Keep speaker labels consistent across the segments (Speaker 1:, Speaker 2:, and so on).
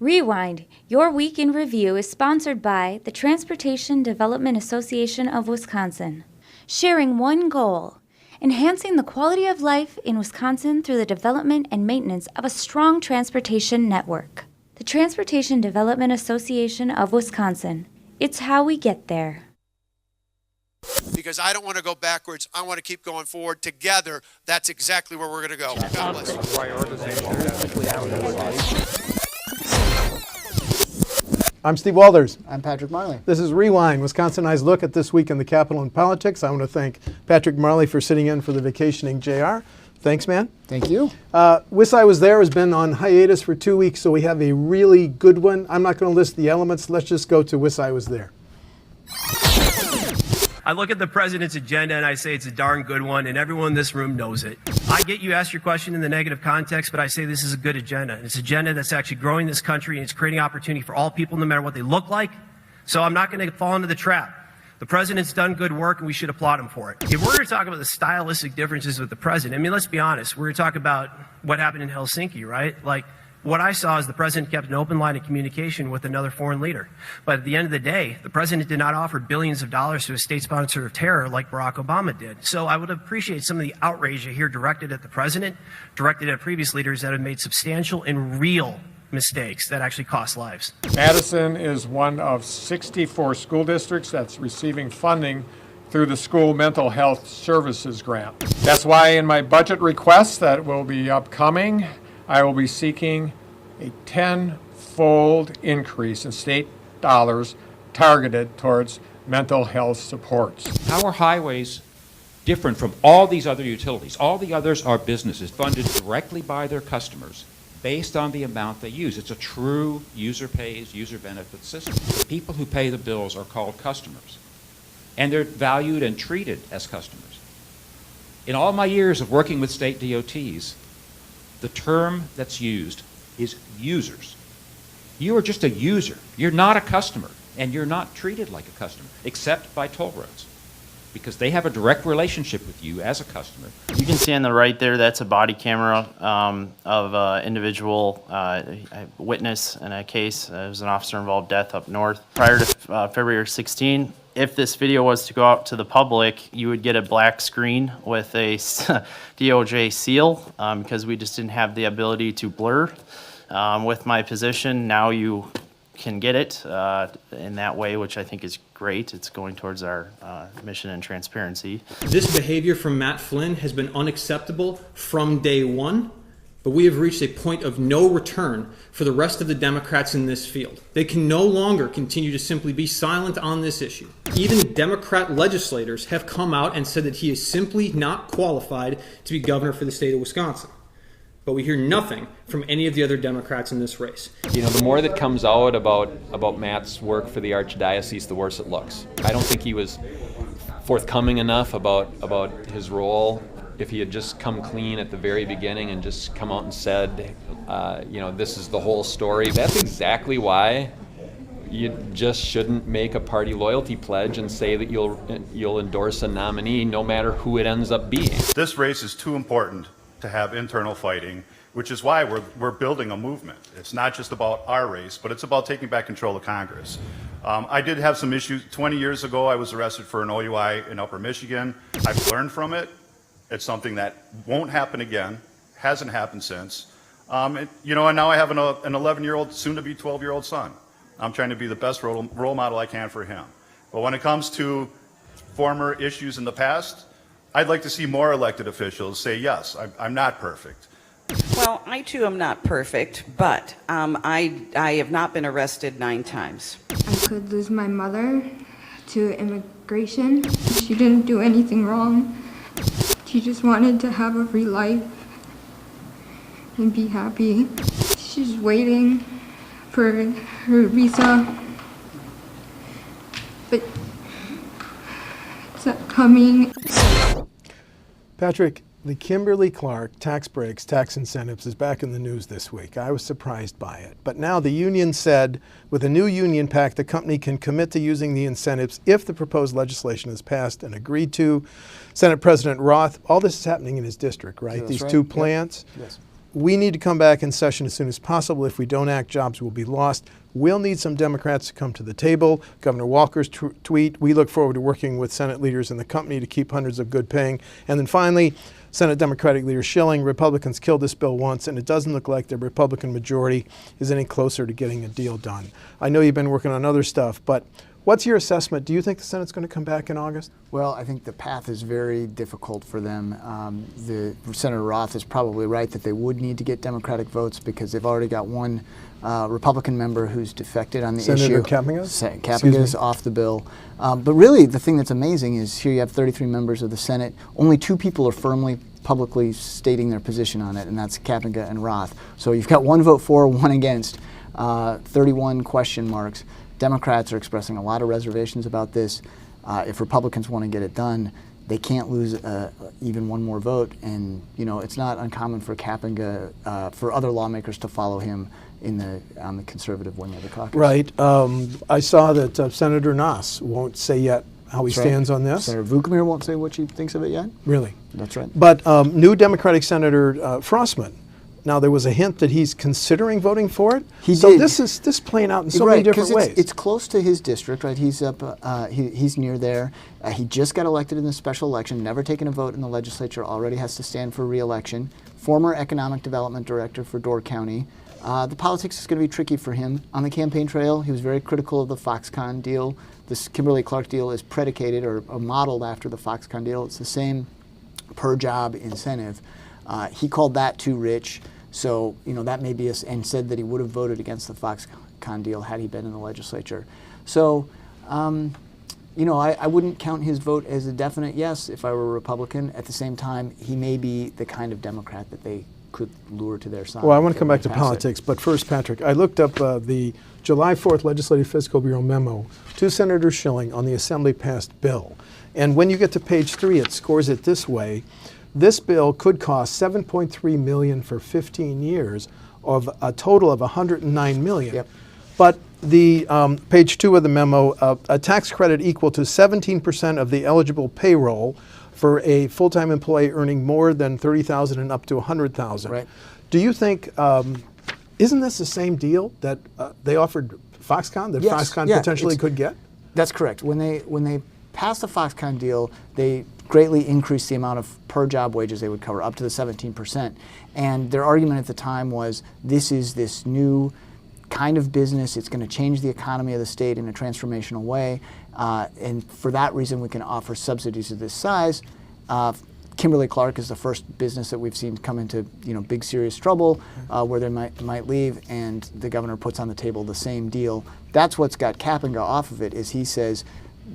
Speaker 1: Rewind, your week in review is sponsored by the Transportation Development Association of Wisconsin. Sharing one goal, enhancing the quality of life in Wisconsin through the development and maintenance of a strong transportation network. The Transportation Development Association of Wisconsin. It's how we get there.
Speaker 2: Because I don't want to go backwards. I want to keep going forward. Together, that's exactly where we're going to go. God bless you.
Speaker 3: I'm Steve Walders.
Speaker 4: I'm Patrick Marley.
Speaker 3: This is Rewind, WisconsinEye's look at this week in the Capitol and politics. I want to thank Patrick Marley for sitting in for the vacationing JR. Thanks, man.
Speaker 4: Thank you.
Speaker 3: WisI Was There has been on hiatus for 2 weeks, so we have a really good one. I'm not going to list the elements. Let's just go to WisI Was There.
Speaker 5: I look at the president's agenda and I say it's a darn good one, and everyone in this room knows it. I get you ask your question in the negative context, but I say this is a good agenda. It's an agenda that's actually growing this country, and it's creating opportunity for all people, no matter what they look like. So I'm not going to fall into the trap. The president's done good work, and we should applaud him for it. If we're going to talk about the stylistic differences with the president, I mean, let's be honest. We're going to talk about what happened in Helsinki, right? Like, what I saw is the president kept an open line of communication with another foreign leader. But at the end of the day, the president did not offer billions of dollars to a state sponsor of terror like Barack Obama did. So I would appreciate some of the outrage I hear directed at the president, directed at previous leaders that have made substantial and real mistakes that actually cost lives.
Speaker 6: Madison is one of 64 school districts that's receiving funding through the School Mental Health Services Grant. That's why in my budget request that will be upcoming, I will be seeking a 10-fold increase in state dollars targeted towards mental health supports.
Speaker 7: How are highways different from all these other utilities? All the others are businesses funded directly by their customers based on the amount they use. It's a true user pays, user benefit system. The people who pay the bills are called customers, and they're valued and treated as customers. In all my years of working with state DOTs, the term that's used is users. You are just a user. You're not a customer, and you're not treated like a customer, except by toll roads, because they have a direct relationship with you as a customer.
Speaker 8: You can see on the right there, that's a body camera of an individual witness in a case. It was an officer-involved death up north. Prior to February 16, if this video was to go out to the public, you would get a black screen with a DOJ seal because we just didn't have the ability to blur. With my position, now you can get it in that way, which I think is great. It's going towards our mission and transparency.
Speaker 9: This behavior from Matt Flynn has been unacceptable from day one, but we have reached a point of no return for the rest of the Democrats in this field. They can no longer continue to simply be silent on this issue. Even Democrat legislators have come out and said that he is simply not qualified to be governor for the state of Wisconsin. But we hear nothing from any of the other Democrats in this race.
Speaker 10: You know, the more that comes out about Matt's work for the Archdiocese, the worse it looks. I don't think he was forthcoming enough about his role. If he had just come clean at the very beginning and just come out and said, this is the whole story, that's exactly why you just shouldn't make a party loyalty pledge and say that you'll endorse a nominee no matter who it ends up being.
Speaker 11: This race is too important to have internal fighting, which is why we're building a movement. It's not just about our race, but it's about taking back control of Congress. I did have some issues. 20 years ago, I was arrested for an OUI in Upper Michigan. I've learned from it. It's something that won't happen again, hasn't happened since. And now I have an 11-year-old, soon-to-be 12-year-old son. I'm trying to be the best role model I can for him. But when it comes to former issues in the past, I'd like to see more elected officials say, yes, I'm not perfect.
Speaker 12: Well, I too am not perfect, but I have not been arrested 9 times.
Speaker 13: I could lose my mother to immigration. She didn't do anything wrong. She just wanted to have a free life and be happy. She's waiting for her visa, but it's not coming.
Speaker 3: Patrick, the Kimberly-Clark tax breaks, tax incentives is back in the news this week. I was surprised by it. But now the union said with a new union pact, the company can commit to using the incentives if the proposed legislation is passed and agreed to. Senate President Roth, all this is happening in his district, right?
Speaker 4: That's
Speaker 3: These
Speaker 4: right.
Speaker 3: two plants.
Speaker 4: Yep. Yes.
Speaker 3: we need to come back in session as soon as possible. If we don't act, jobs will be lost. We'll need some Democrats to come to the table. Governor Walker's tweet, we look forward to working with Senate leaders in the company to keep hundreds of good paying. And then finally, Senate Democratic Leader Schilling, Republicans killed this bill once, and it doesn't look like the Republican majority is any closer to getting a deal done. I know you've been working on other stuff, but what's your assessment? Do you think the Senate's going to come back in August?
Speaker 4: Well, I think the path is very difficult for them. Senator Roth is probably right that they would need to get Democratic votes because they've already got one Republican member who's defected on the issue.
Speaker 3: Senator Kapinga?
Speaker 4: Kapinga is off the bill. But really, the thing that's amazing is here you have 33 members of the Senate. Only 2 people are firmly, publicly stating their position on it, and that's Kapinga and Roth. So you've got 1 vote for, 1 against, 31 question marks. Democrats are expressing a lot of reservations about this. If Republicans want to get it done, they can't lose even 1 more vote. And it's not uncommon for Kapinga, for other lawmakers to follow him on the conservative wing of the caucus.
Speaker 3: Right. I saw that Senator Nass won't say yet how he stands on this.
Speaker 4: Senator Vukamir won't say what she thinks of it yet.
Speaker 3: Really?
Speaker 4: That's right.
Speaker 3: But new Democratic Senator Frostman. Now, there was a hint that he's considering voting for it.
Speaker 4: He
Speaker 3: so
Speaker 4: did.
Speaker 3: This is playing out in so many different ways.
Speaker 4: It's close to his district, right? He's up. He's near there. He just got elected in the special election. Never taken a vote in the legislature. Already has to stand for re-election. Former economic development director for Door County. The politics is going to be tricky for him. On the campaign trail, he was very critical of the Foxconn deal. This Kimberly-Clark deal is predicated or modeled after the Foxconn deal. It's the same per job incentive. He called that too rich, so that may be and said that he would have voted against the Foxconn deal had he been in the legislature. So, I wouldn't count his vote as a definite yes if I were a Republican. At the same time, he may be the kind of Democrat that they could lure to their side.
Speaker 3: Well, I want to come back to politics, but first, Patrick, I looked up the July 4th Legislative Fiscal Bureau memo to Senator Schilling on the Assembly-passed bill. And when you get to page 3, it scores it this way. This bill could cost $7.3 million for 15 years, of a total of $109 million.
Speaker 4: Yep.
Speaker 3: But the page 2 of the memo, a tax credit equal to 17% of the eligible payroll for a full-time employee earning more than $30,000 and up to $100,000.
Speaker 4: Right.
Speaker 3: Do you think, isn't this the same deal that they offered Foxconn, that Foxconn potentially could get?
Speaker 4: That's correct. When they passed the Foxconn deal, they greatly increased the amount of per job wages they would cover, up to the 17%. And their argument at the time was, this is this new kind of business. It's going to change the economy of the state in a transformational way. And for that reason, we can offer subsidies of this size. Kimberly-Clark is the first business that we've seen come into big serious trouble where they might leave, and the governor puts on the table the same deal. That's what's got Kapinga off of it, is he says,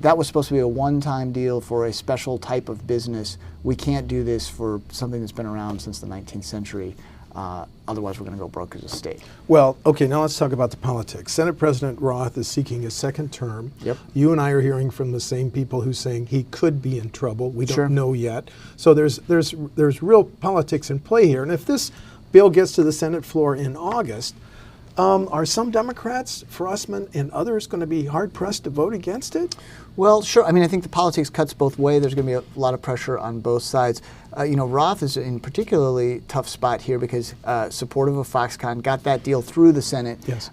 Speaker 4: that was supposed to be a one-time deal for a special type of business. We can't do this for something that's been around since the 19th century. Otherwise, we're going to go broke as a state.
Speaker 3: Well, okay, now let's talk about the politics. Senate President Roth is seeking a second term.
Speaker 4: Yep.
Speaker 3: You and I are hearing from the same people who's saying he could be in trouble. We
Speaker 4: Sure.
Speaker 3: don't know yet. So there's real politics in play here. And if this bill gets to the Senate floor in August, are some Democrats, Frostman and others, going to be hard-pressed to vote against it?
Speaker 4: Well, sure. I mean, I think the politics cuts both ways. There's going to be a lot of pressure on both sides. Roth is in particularly tough spot here because supportive of Foxconn, got that deal through the Senate.
Speaker 3: Yes.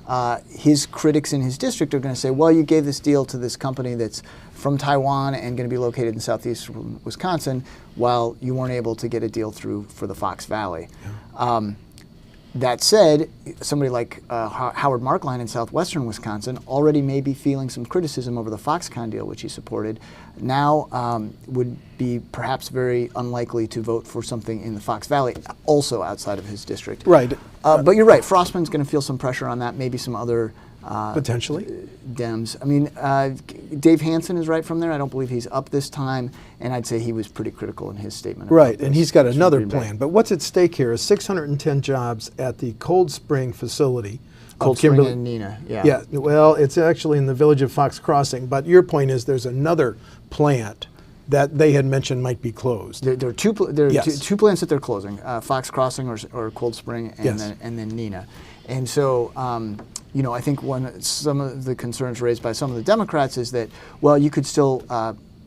Speaker 4: His critics in his district are going to say, well, you gave this deal to this company that's from Taiwan and going to be located in southeast Wisconsin, while you weren't able to get a deal through for the Fox Valley. Yeah. That said, somebody like Howard Markline in southwestern Wisconsin already may be feeling some criticism over the Foxconn deal, which he supported. Now would be perhaps very unlikely to vote for something in the Fox Valley, also outside of his district.
Speaker 3: Right.
Speaker 4: But you're right, Frostman's going to feel some pressure on that, maybe some other
Speaker 3: potentially
Speaker 4: Dems. I mean, Dave Hansen is right from there. I don't believe he's up this time, and I'd say he was pretty critical in his statement.
Speaker 3: Right, and he's got another plan. But what's at stake here is 610 jobs at the Cold Spring facility.
Speaker 4: Cold Spring and Neenah, yeah.
Speaker 3: Yeah, well, it's actually in the village of Fox Crossing. But your point is there's another plant that they had mentioned might be closed.
Speaker 4: There are two plants that they're closing, Fox Crossing or Cold Spring, and,
Speaker 3: yes.
Speaker 4: and then Neenah. And so, I think some of the concerns raised by some of the Democrats is that, well, you could still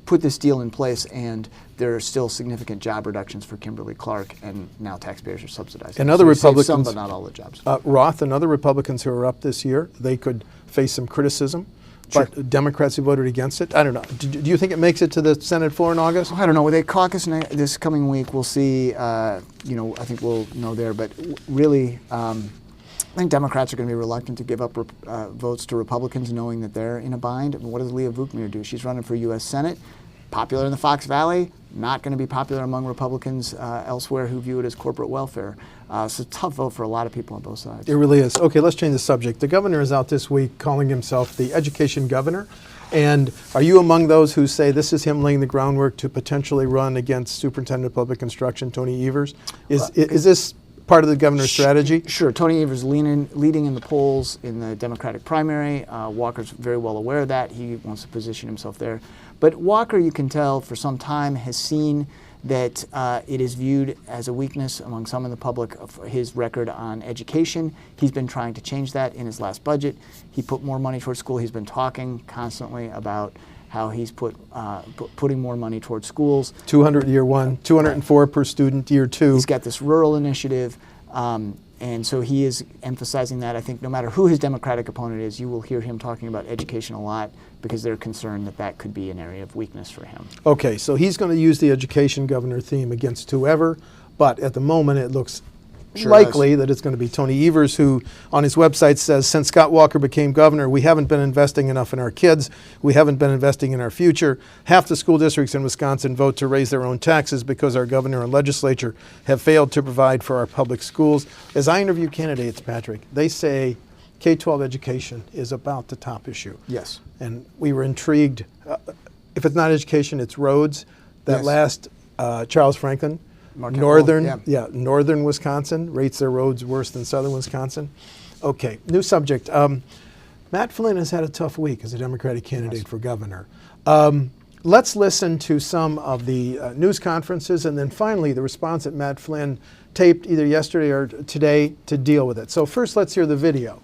Speaker 4: put this deal in place, and there are still significant job reductions for Kimberly-Clark, and now taxpayers are subsidizing.
Speaker 3: And other
Speaker 4: So we saved
Speaker 3: Republicans,
Speaker 4: some, but not all the jobs.
Speaker 3: Roth and other Republicans who are up this year, they could face some criticism. But Democrats who voted against it, I don't know. Do you think it makes it to the Senate floor in August?
Speaker 4: I don't know. They caucus this coming week. We'll see. I think we'll know there. But really, I think Democrats are going to be reluctant to give up votes to Republicans, knowing that they're in a bind. I mean, what does Leah Vukmir do? She's running for U.S. Senate. Popular in the Fox Valley, not going to be popular among Republicans elsewhere who view it as corporate welfare. It's a tough vote for a lot of people on both sides.
Speaker 3: It really is. Okay, let's change the subject. The governor is out this week calling himself the education governor. And are you among those who say this is him laying the groundwork to potentially run against Superintendent of Public Instruction, Tony Evers? Is this part of the governor's strategy?
Speaker 4: Sure. Tony Evers leading in the polls in the Democratic primary. Walker's very well aware of that. He wants to position himself there. But Walker, you can tell, for some time has seen that it is viewed as a weakness among some in the public of his record on education. He's been trying to change that in his last budget. He put more money towards school. He's been talking constantly about how he's putting more money towards schools.
Speaker 3: 200 year one, 204 per student year two.
Speaker 4: He's got this rural initiative. And so he is emphasizing that. I think no matter who his Democratic opponent is, you will hear him talking about education a lot because they're concerned that that could be an area of weakness for him.
Speaker 3: Okay, so he's going to use the education governor theme against whoever, but at the moment it looks likely that it's going to be Tony Evers, who on his website says, since Scott Walker became governor, we haven't been investing enough in our kids. We haven't been investing in our future. Half the school districts in Wisconsin vote to raise their own taxes because our governor and legislature have failed to provide for our public schools. As I interview candidates, Patrick, they say K-12 education is about the top issue.
Speaker 4: Yes.
Speaker 3: And we were intrigued. If it's not education, it's roads. That last Charles Franklin, northern Wisconsin rates their roads worse than southern Wisconsin. Okay, new subject. Matt Flynn has had a tough week as a Democratic candidate for governor. Let's listen to some of the news conferences and then finally the response that Matt Flynn taped either yesterday or today to deal with it. So first, let's hear the video.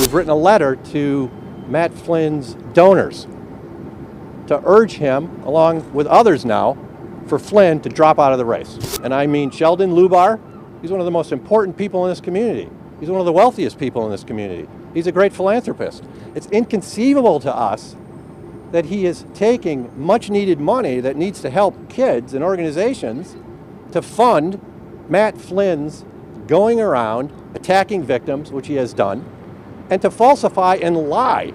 Speaker 14: We've written a letter to Matt Flynn's donors to urge him, along with others now, for Flynn to drop out of the race. And I mean Sheldon Lubar. He's one of the most important people in this community. He's one of the wealthiest people in this community. He's a great philanthropist. It's inconceivable to us that he is taking much needed money that needs to help kids and organizations to fund Matt Flynn's going around attacking victims, which he has done, and to falsify and lie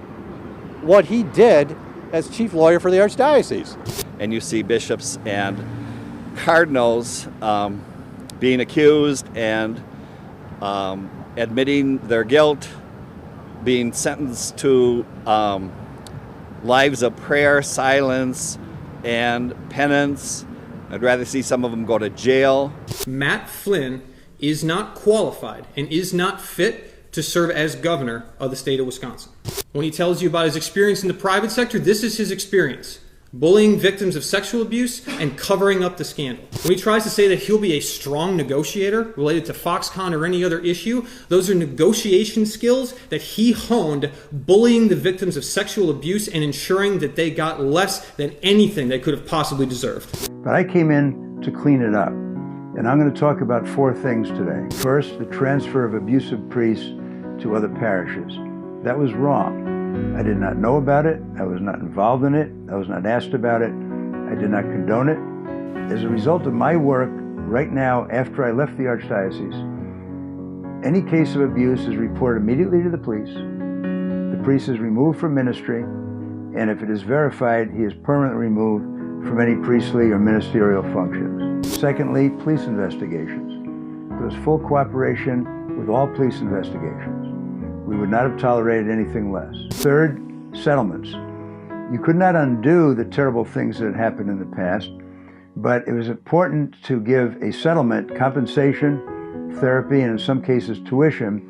Speaker 14: what he did as chief lawyer for the Archdiocese.
Speaker 15: And you see bishops and cardinals being accused and admitting their guilt, being sentenced to lives of prayer, silence, and penance. I'd rather see some of them go to jail.
Speaker 9: Matt Flynn is not qualified and is not fit to serve as governor of the state of Wisconsin. When he tells you about his experience in the private sector, this is his experience: bullying victims of sexual abuse and covering up the scandal. When he tries to say that he'll be a strong negotiator related to Foxconn or any other issue, those are negotiation skills that he honed bullying the victims of sexual abuse and ensuring that they got less than anything they could have possibly deserved.
Speaker 16: But I came in to clean it up. And I'm going to talk about 4 things today. First, the transfer of abusive priests to other parishes. That was wrong. I did not know about it. I was not involved in it. I was not asked about it. I did not condone it. As a result of my work right now, after I left the Archdiocese, any case of abuse is reported immediately to the police. The priest is removed from ministry, and if it is verified, he is permanently removed from any priestly or ministerial functions. Secondly, police investigations. There was full cooperation with all police investigations. We would not have tolerated anything less. Third, settlements. You could not undo the terrible things that had happened in the past, but it was important to give a settlement, compensation, therapy, and in some cases tuition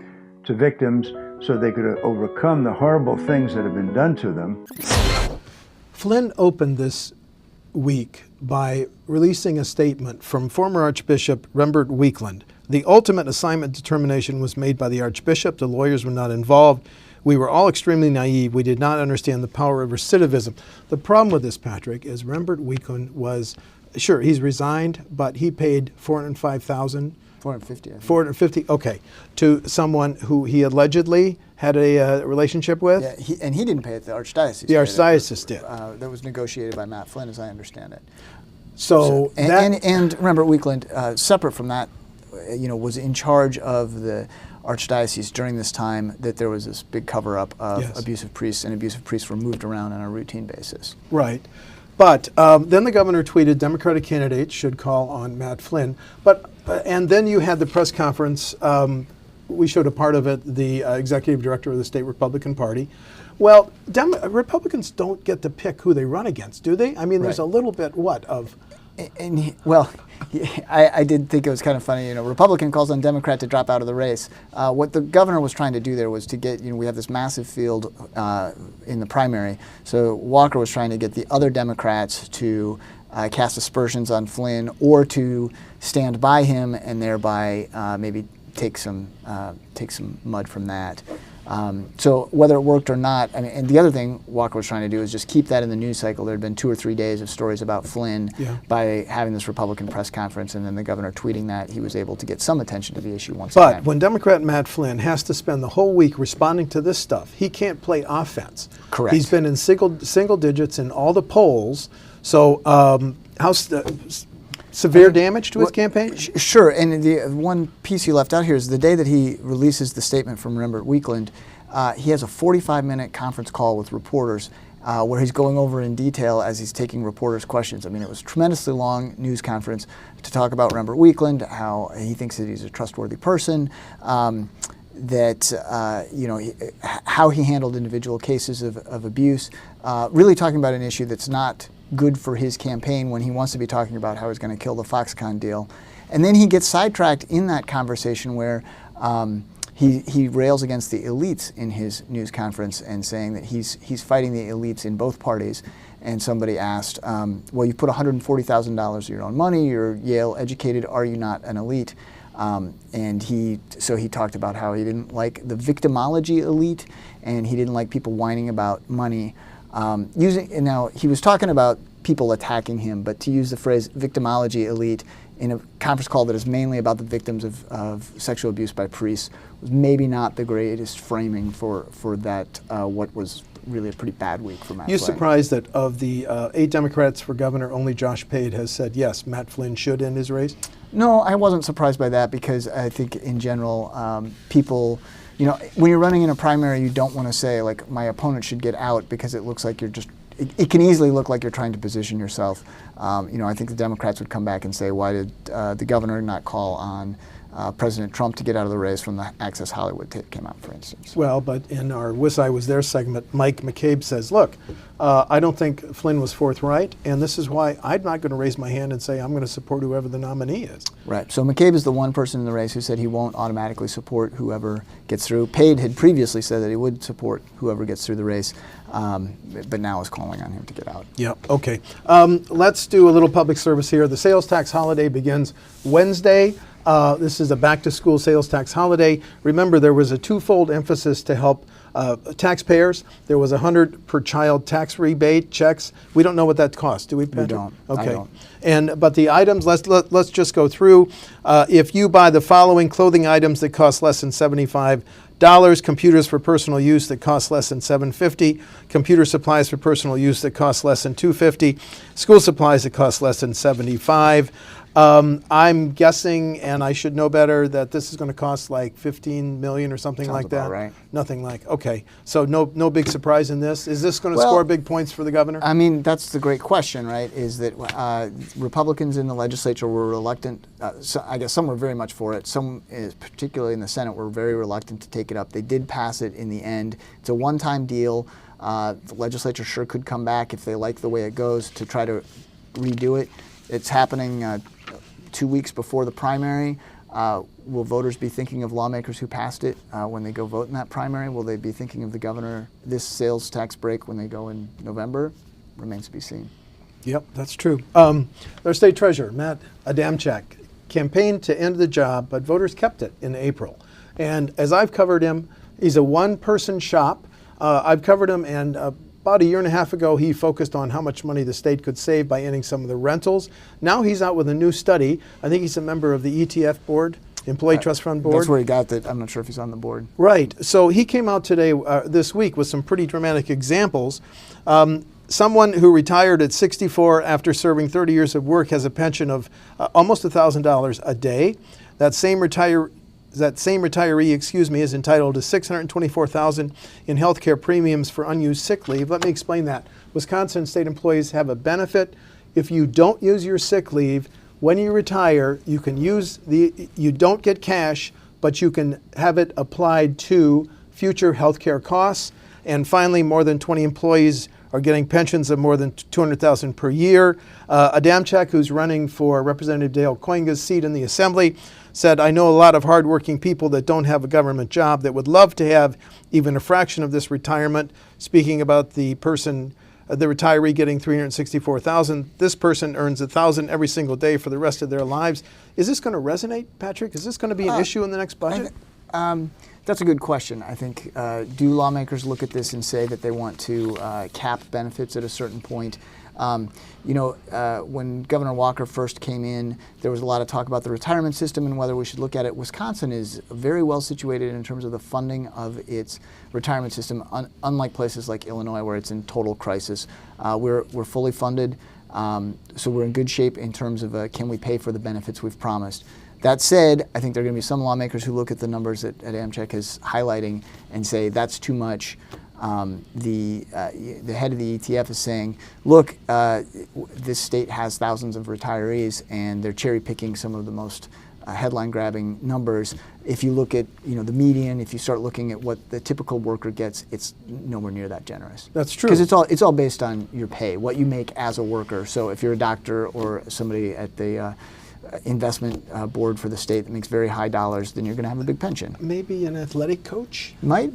Speaker 16: to victims so they could overcome the horrible things that have been done to them.
Speaker 3: Flynn opened this week by releasing a statement from former Archbishop Rembert Weekland. The ultimate assignment determination was made by the Archbishop. The lawyers were not involved. We were all extremely naive. We did not understand the power of recidivism. The problem with this, Patrick, is Rembert Weekland was, sure, he's resigned, but he paid $405,000.
Speaker 4: 450. I think.
Speaker 3: 450. Okay, to someone who he allegedly had a relationship with.
Speaker 4: Yeah, he didn't pay it. The archdiocese.
Speaker 3: The archdiocese did.
Speaker 4: That was negotiated by Matt Flynn, as I understand it.
Speaker 3: So
Speaker 4: and remember, Weekland, separate from that, was in charge of the archdiocese during this time that there was this big cover-up of abusive priests, and abusive priests were moved around on a routine basis.
Speaker 3: Right. But then the governor tweeted Democratic candidates should call on Matt Flynn. And then you had the press conference. We showed a part of it, the executive director of the state Republican Party. Well, Republicans don't get to pick who they run against, do they? I mean, there's a little bit,
Speaker 4: I did think it was kind of funny. Republican calls on Democrat to drop out of the race. What the governor was trying to do there was to get, we have this massive field in the primary. So Walker was trying to get the other Democrats to cast aspersions on Flynn or to stand by him and thereby maybe take some mud from that. So whether it worked or not, and the other thing Walker was trying to do is just keep that in the news cycle. There had been 2 or 3 days of stories about Flynn by having this Republican press conference, and then the governor tweeting that. He was able to get some attention to the issue once again.
Speaker 3: But when Democrat Matt Flynn has to spend the whole week responding to this stuff, he can't play offense.
Speaker 4: Correct.
Speaker 3: He's been in single digits in all the polls. So how severe damage to his campaign?
Speaker 4: Sure, and the one piece you left out here is the day that he releases the statement from Rembert Weekland, he has a 45-minute conference call with reporters where he's going over in detail as he's taking reporters' questions. I mean, it was a tremendously long news conference to talk about Rembert Weekland, how he thinks that he's a trustworthy person, how he handled individual cases of abuse, really talking about an issue that's not good for his campaign when he wants to be talking about how he's going to kill the Foxconn deal. And then he gets sidetracked in that conversation where he rails against the elites in his news conference and saying that he's fighting the elites in both parties. And somebody asked, well, you put $140,000 of your own money, you're Yale educated, are you not an elite? And he talked about how he didn't like the victimology elite and he didn't like people whining about money. Now he was talking about people attacking him, but to use the phrase victimology elite in a conference call that is mainly about the victims of sexual abuse by priests was maybe not the greatest framing for that, what was really a pretty bad week for Matt Flynn.
Speaker 3: You surprised that of the 8 Democrats for governor, only Josh Pate has said, yes, Matt Flynn should end his race?
Speaker 4: No, I wasn't surprised by that because I think in general, people, when you're running in a primary, you don't want to say, like, my opponent should get out because it looks like you're just, it can easily look like you're trying to position yourself. I think the Democrats would come back and say, why did the governor not call on President Trump to get out of the race when the Access Hollywood tape came out, for instance?
Speaker 3: Well, but in our WisconsinEye Was There segment, Mike McCabe says, look, I don't think Flynn was forthright, and this is why I'm not going to raise my hand and say I'm going to support whoever the nominee is.
Speaker 4: Right. So McCabe is the one person in the race who said he won't automatically support whoever gets through. Pate had previously said that he would support whoever gets through the race, but now is calling on him to get out.
Speaker 3: Yeah, okay. Let's do a little public service here. The sales tax holiday begins Wednesday. This is a back-to-school sales tax holiday. Remember, there was a twofold emphasis to help taxpayers. There was $100 per child tax rebate checks. We don't know what that costs, do we, Patrick?
Speaker 4: We don't.
Speaker 3: Okay.
Speaker 4: I don't.
Speaker 3: But the items, let's just go through. If you buy the following clothing items that cost less than $75, computers for personal use that cost less than $750, computer supplies for personal use that cost less than $250, school supplies that cost less than $75. I'm guessing, and I should know better, that this is going to cost like $15 million or something
Speaker 4: Sounds
Speaker 3: like that.
Speaker 4: about right.
Speaker 3: Nothing like, okay. So no big surprise in this. Is this going to score big points for the governor?
Speaker 4: I mean, that's the great question, right? Is that Republicans in the legislature were reluctant. I guess some were very much for it. Some, particularly in the Senate, were very reluctant to take it up. They did pass it in the end. It's a one-time deal. The legislature sure could come back if they like the way it goes to try to redo it. It's happening 2 weeks before the primary. Will voters be thinking of lawmakers who passed it when they go vote in that primary? Will they be thinking of the governor, this sales tax break, when they go in November? Remains to be seen.
Speaker 3: Yep, that's true. Our state treasurer, Matt Adamczyk, campaigned to end the job, but voters kept it in April. And as I've covered him, He's a one-person shop. I've covered him, and about a year and a half ago, he focused on how much money the state could save by ending some of the rentals. Now he's out with a new study. I think he's a member of the ETF board, Employee Trust Fund Board.
Speaker 4: That's where he got that. I'm not sure if he's on the board.
Speaker 3: Right. So he came out today, this week, with some pretty dramatic examples. Someone who retired at 64 after serving 30 years of work has a pension of almost $1,000 a day. That same retiree, is entitled to $624,000 in health care premiums for unused sick leave. Let me explain that. Wisconsin state employees have a benefit. If you don't use your sick leave, when you retire, you can you don't get cash, but you can have it applied to future health care costs. And finally, more than 20 employees are getting pensions of more than $200,000 per year. Adamczyk, who's running for Representative Dale Koinga's seat in the Assembly, said, "I know a lot of hardworking people that don't have a government job that would love to have even a fraction of this retirement." Speaking about the retiree getting $364,000, this person earns $1,000 every single day for the rest of their lives. Is this going to resonate, Patrick? Is this going to be an issue in the next budget?
Speaker 4: That's a good question. I think, do lawmakers look at this and say that they want to cap benefits at a certain point? When Governor Walker first came in, there was a lot of talk about the retirement system and whether we should look at it. Wisconsin is very well situated in terms of the funding of its retirement system, unlike places like Illinois where it's in total crisis. We're fully funded, so we're in good shape in terms of can we pay for the benefits we've promised. That said, I think there are going to be some lawmakers who look at the numbers that Adamczyk is highlighting and say that's too much. The head of the ETF is saying, look, this state has thousands of retirees and they're cherry picking some of the most headline grabbing numbers. If you look at the median, if you start looking at what the typical worker gets, it's nowhere near that generous.
Speaker 3: That's true.
Speaker 4: Because it's all based on your pay, what you make as a worker. So if you're a doctor or somebody at the investment board for the state that makes very high dollars, then you're going to have a big pension.
Speaker 3: Maybe an athletic coach
Speaker 4: might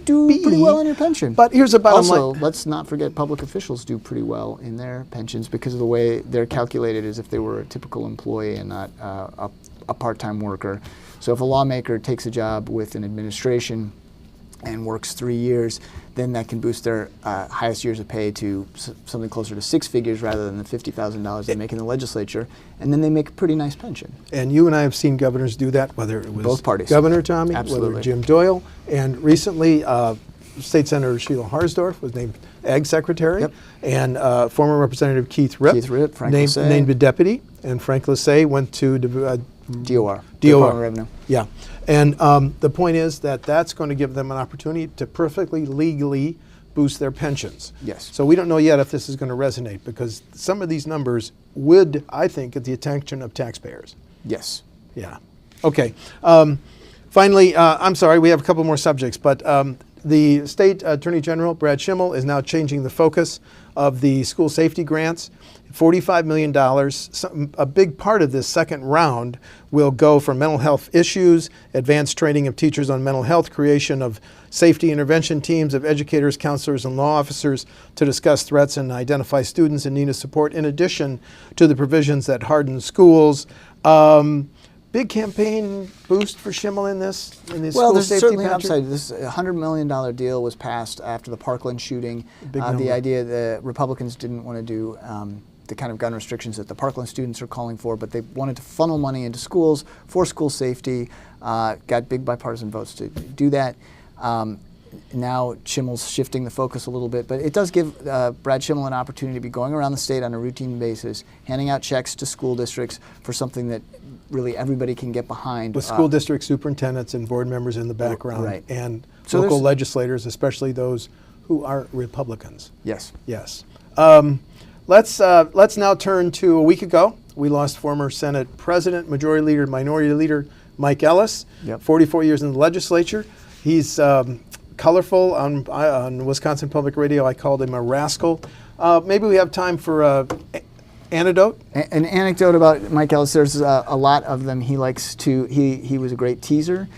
Speaker 4: do pretty well in your pension.
Speaker 3: But here's the bottom line.
Speaker 4: Also, let's not forget public officials do pretty well in their pensions because of the way they're calculated as if they were a typical employee and not a part-time worker. So if a lawmaker takes a job with an administration and works 3 years, then that can boost their highest years of pay to something closer to 6 figures rather than the $50,000 they make in the legislature, and then they make a pretty nice pension.
Speaker 3: And you and I have seen governors do that, whether it was
Speaker 4: both parties.
Speaker 3: Governor Tommy,
Speaker 4: Absolutely.
Speaker 3: whether Jim Doyle, and recently State Senator Sheila Harsdorf was named Ag Secretary,
Speaker 4: Yep.
Speaker 3: And former Representative Keith Ripp,
Speaker 4: Frank
Speaker 3: named a deputy, and Frank Lassay went to
Speaker 4: DOR.
Speaker 3: DOR.
Speaker 4: Revenue.
Speaker 3: Yeah. And the point is that that's going to give them an opportunity to perfectly legally boost their pensions.
Speaker 4: Yes.
Speaker 3: So we don't know yet if this is going to resonate because some of these numbers would, I think, get the attention of taxpayers.
Speaker 4: Yes.
Speaker 3: Yeah. Okay. Finally, I'm sorry, we have a couple more subjects, but the State Attorney General, Brad Schimmel, is now changing the focus of the school safety grants. $45 million. A big part of this second round will go for mental health issues, advanced training of teachers on mental health, creation of safety intervention teams of educators, counselors, and law officers to discuss threats and identify students in need of support, in addition to the provisions that harden schools. Big campaign boost for Schimmel in this
Speaker 4: Well,
Speaker 3: school
Speaker 4: there's
Speaker 3: safety,
Speaker 4: certainly an
Speaker 3: Patrick?
Speaker 4: upside. This $100 million deal was passed after the Parkland shooting.
Speaker 3: Big number.
Speaker 4: The idea that Republicans didn't want to do the kind of gun restrictions that the Parkland students are calling for, but they wanted to funnel money into schools for school safety, got big bipartisan votes to do that. Now Schimmel's shifting the focus a little bit, but it does give Brad Schimmel an opportunity to be going around the state on a routine basis, handing out checks to school districts for something that really everybody can get behind.
Speaker 3: With school district superintendents and board members in the background,
Speaker 4: right.
Speaker 3: And
Speaker 4: So
Speaker 3: local
Speaker 4: there's-
Speaker 3: legislators, especially those who are Republicans.
Speaker 4: Yes.
Speaker 3: Yes. Let's now turn to a week ago. We lost former Senate President, Majority Leader, Minority Leader Mike Ellis.
Speaker 4: Yep.
Speaker 3: 44 years in the legislature. He's colorful on Wisconsin Public Radio. I called him a rascal. Maybe we have time for anecdote.
Speaker 4: An anecdote about Mike Ellis. There's a lot of them. He likes to. He was a great teaser.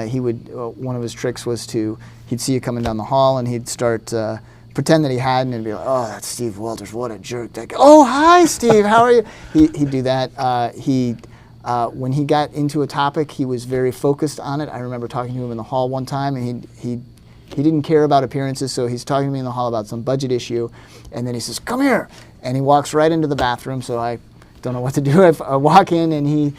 Speaker 4: He would. One of his tricks was he'd see you coming down the hall and he'd start. Pretend that he hadn't and be like, oh, that's Steve Walters, what a jerk. That guy. Oh, hi, Steve, how are you? He'd do that. He When he got into a topic, he was very focused on it. I remember talking to him in the hall one time, and he didn't care about appearances, so he's talking to me in the hall about some budget issue, and then he says, "Come here," and he walks right into the bathroom, so I don't know what to do. I walk in, and he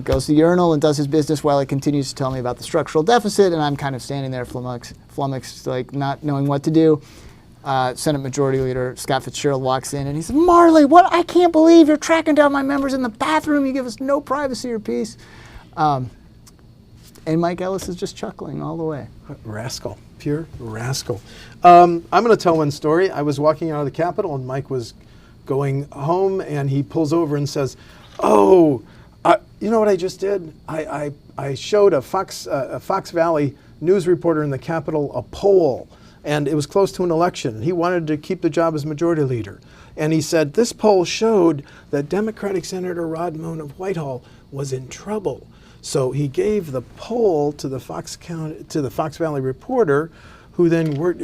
Speaker 4: goes to the urinal and does his business while he continues to tell me about the structural deficit, and I'm kind of standing there flummoxed, like not knowing what to do. Senate Majority Leader Scott Fitzgerald walks in and he says, "Marley, what? I can't believe you're tracking down my members in the bathroom. You give us no privacy or peace." And Mike Ellis is just chuckling all the way.
Speaker 3: Rascal, pure rascal. I'm going to tell one story. I was walking out of the Capitol and Mike was going home and he pulls over and says, "Oh, you know what I just did? I showed a Fox Valley news reporter in the Capitol a poll. And it was close to an election. He wanted to keep the job as majority leader. And he said, this poll showed that Democratic Senator Rod Moon of Whitehall was in trouble. So he gave the poll to the Fox Valley reporter, who then worked,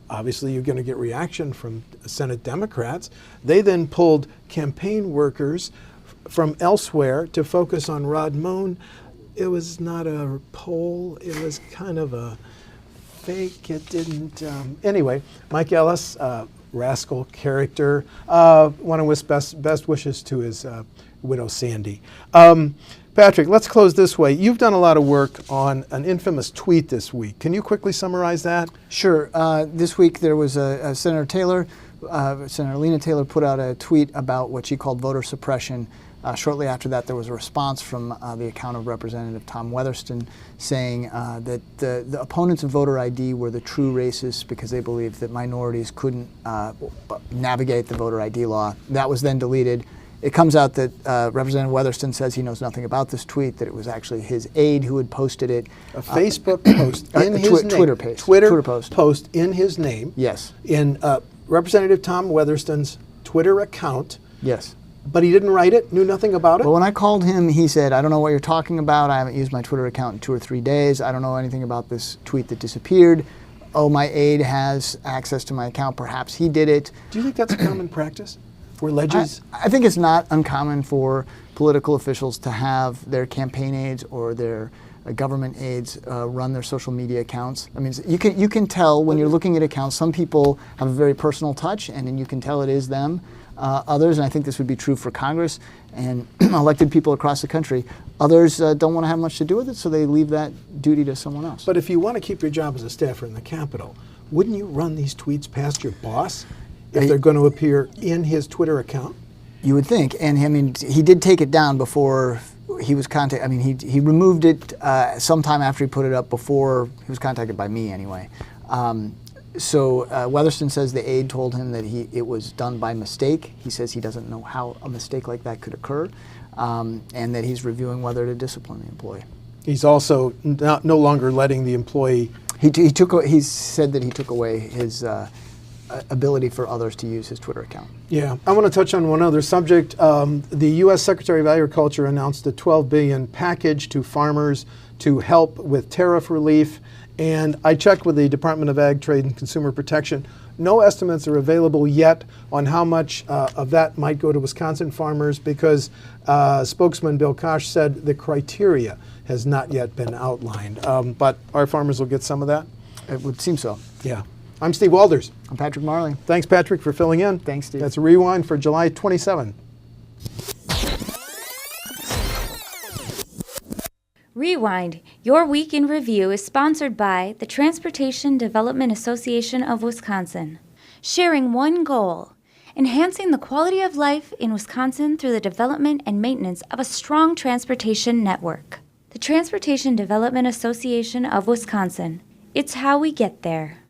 Speaker 3: obviously you're going to get reaction from Senate Democrats. They then pulled campaign workers from elsewhere to focus on Rod Moon. It was not a poll, it was kind of a fake. It didn't. Anyway, Mike Ellis, rascal character. Want to wish best wishes to his widow, Sandy. Patrick, let's close this way. You've done a lot of work on an infamous tweet this week. Can you quickly summarize that?
Speaker 4: Sure. This week there was Senator Lena Taylor put out a tweet about what she called voter suppression. Shortly after that, there was a response from the account of Representative Tom Weatherston saying that the opponents of voter ID were the true racists because they believed that minorities couldn't navigate the voter ID law. That was then deleted. It comes out that Representative Weatherston says he knows nothing about this tweet, that it was actually his aide who had posted it.
Speaker 3: A Facebook post in his name.
Speaker 4: Twitter post.
Speaker 3: Twitter post in his name.
Speaker 4: Yes.
Speaker 3: In Representative Tom Weatherston's Twitter account.
Speaker 4: Yes.
Speaker 3: But he didn't write it, knew nothing about it?
Speaker 4: Well, when I called him, he said, "I don't know what you're talking about. I haven't used my Twitter account in 2 or 3 days. I don't know anything about this tweet that disappeared. Oh, my aide has access to my account. Perhaps he did it."
Speaker 3: Do you think that's a common practice? For ledges?
Speaker 4: I think it's not uncommon for political officials to have their campaign aides or their government aides run their social media accounts. I mean, you can tell when you're looking at accounts, some people have a very personal touch, and then you can tell it is them. Others, and I think this would be true for Congress and elected people across the country, others don't want to have much to do with it, so they leave that duty to someone else.
Speaker 3: But if you want to keep your job as a staffer in the Capitol, wouldn't you run these tweets past your boss if they're going to appear in his Twitter account?
Speaker 4: You would think, and I mean, he did take it down before he was contacted. I mean, he removed it sometime after he put it up, before he was contacted by me anyway. So Weatherston says the aide told him that it was done by mistake. He says he doesn't know how a mistake like that could occur, and that he's reviewing whether to discipline the employee.
Speaker 3: He's also no longer letting the employee.
Speaker 4: He said that he took away his ability for others to use his Twitter account.
Speaker 3: Yeah, I want to touch on one other subject. The U.S. Secretary of Agriculture announced a $12 billion package to farmers to help with tariff relief. And I checked with the Department of Ag, Trade, and Consumer Protection. No estimates are available yet on how much of that might go to Wisconsin farmers because spokesman Bill Kosh said the criteria has not yet been outlined. But our farmers will get some of that?
Speaker 4: It would seem so.
Speaker 3: Yeah. I'm Steve Walders.
Speaker 4: I'm Patrick Marley.
Speaker 3: Thanks, Patrick, for filling in.
Speaker 4: Thanks, Steve.
Speaker 3: That's a Rewind for July 27.
Speaker 1: Rewind, Your Week in Review is sponsored by the Transportation Development Association of Wisconsin. Sharing one goal, enhancing the quality of life in Wisconsin through the development and maintenance of a strong transportation network. The Transportation Development Association of Wisconsin. It's how we get there.